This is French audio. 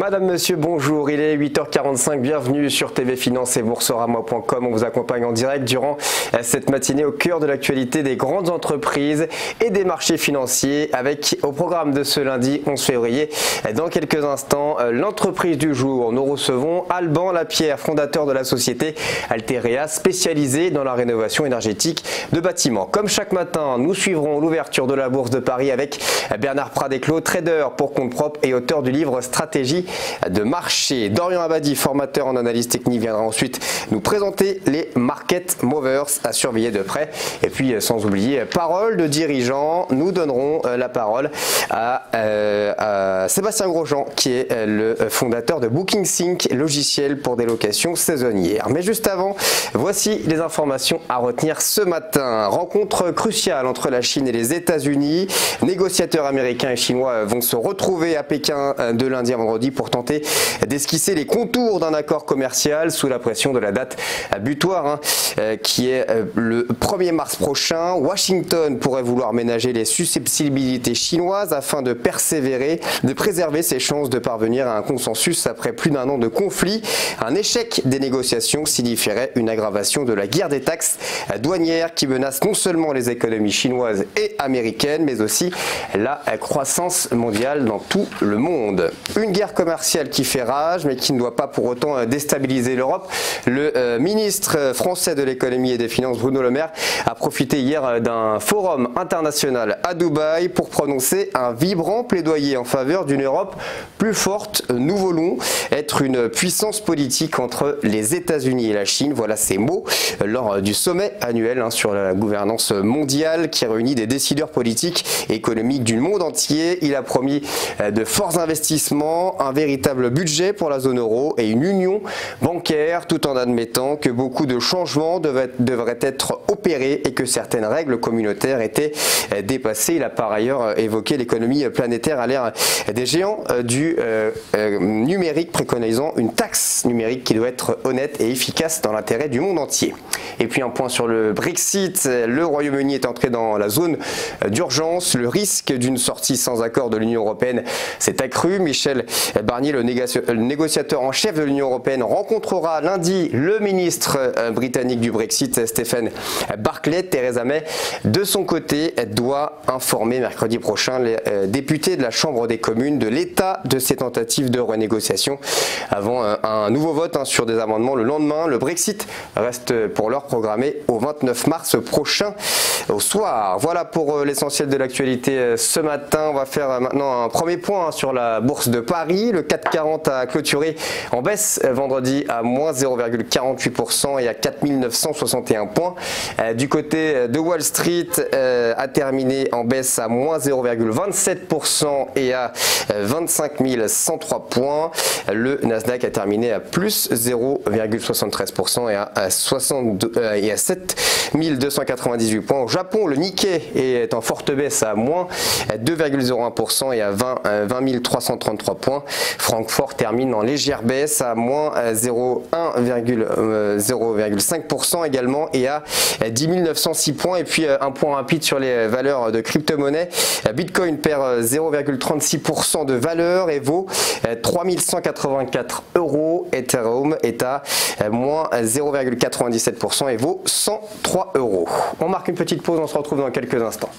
Madame, Monsieur, bonjour, il est 8h45, bienvenue sur TV Finance et Boursorama.com. On vous accompagne en direct durant cette matinée au cœur de l'actualité des grandes entreprises et des marchés financiers avec au programme de ce lundi 11 février. Dans quelques instants, l'entreprise du jour. Nous recevons Alban Lapierre, fondateur de la société Alterea, spécialisée dans la rénovation énergétique de bâtiments. Comme chaque matin, nous suivrons l'ouverture de la Bourse de Paris avec Bernard Pradeclos, trader pour compte propre et auteur du livre Stratégie de marché. Dorian Abadi, formateur en analyse technique, viendra ensuite nous présenter les market movers à surveiller de près. Et puis sans oublier parole de dirigeants, nous donnerons la parole à Sébastien Grosjean qui est le fondateur de BookingSync, logiciel pour des locations saisonnières. Mais juste avant, voici les informations à retenir ce matin. Rencontre cruciale entre la Chine et les États-Unis. Négociateurs américains et chinois vont se retrouver à Pékin de lundi à vendredi pour tenter d'esquisser les contours d'un accord commercial sous la pression de la date butoir qui est le 1er mars prochain. Washington pourrait vouloir ménager les susceptibilités chinoises afin de préserver ses chances de parvenir à un consensus après plus d'un an de conflit. Un échec des négociations signifierait une aggravation de la guerre des taxes douanières qui menace non seulement les économies chinoises et américaines mais aussi la croissance mondiale dans tout le monde. Une guerre commerciale qui fait rage mais qui ne doit pas pour autant déstabiliser l'Europe. Le ministre français de l'économie et des finances Bruno Le Maire a profité hier d'un forum international à Dubaï pour prononcer un vibrant plaidoyer en faveur d'une Europe plus forte. Nous voulons être une puissance politique entre les États-Unis et la Chine. Voilà ces mots lors du sommet annuel sur la gouvernance mondiale qui réunit des décideurs politiques et économiques du monde entier. Il a promis de forts investissements, un véritable budget pour la zone euro et une union bancaire, tout en admettant que beaucoup de changements devraient être opérés et que certaines règles communautaires étaient dépassées. Il a par ailleurs évoqué l'économie planétaire à l'ère des géants du numérique, préconisant une taxe numérique qui doit être honnête et efficace dans l'intérêt du monde entier. Et puis un point sur le Brexit. Le Royaume-Uni est entré dans la zone d'urgence. Le risque d'une sortie sans accord de l'Union européenne s'est accru. Michel Barnier, le négociateur en chef de l'Union européenne, rencontrera lundi le ministre britannique du Brexit, Stephen Barclay. Theresa May, de son côté, doit informer mercredi prochain les députés de la Chambre des communes de l'état de ces tentatives de renégociation avant un nouveau vote sur des amendements le lendemain. Le Brexit reste pour l'heure programmé au 29 mars prochain au soir. Voilà pour l'essentiel de l'actualité ce matin. On va faire maintenant un premier point sur la Bourse de Paris. Le CAC 40 a clôturé en baisse vendredi à moins 0,48% et à 4961 points. Du côté de Wall Street, a terminé en baisse à moins 0,27% et à 25 103 points. Le Nasdaq a terminé à plus 0,73% et à 7 298 points. Au Japon, le Nikkei est en forte baisse à moins 2,01% et à 20 333 points. Francfort termine en légère baisse à moins 0,5% également et à 10 906 points. Et puis un point rapide sur les valeurs de crypto-monnaie. Bitcoin perd 0,36% de valeur et vaut 3184 €. Ethereum est à moins 0,97% et vaut 103 €. On marque une petite pause, on se retrouve dans quelques instants.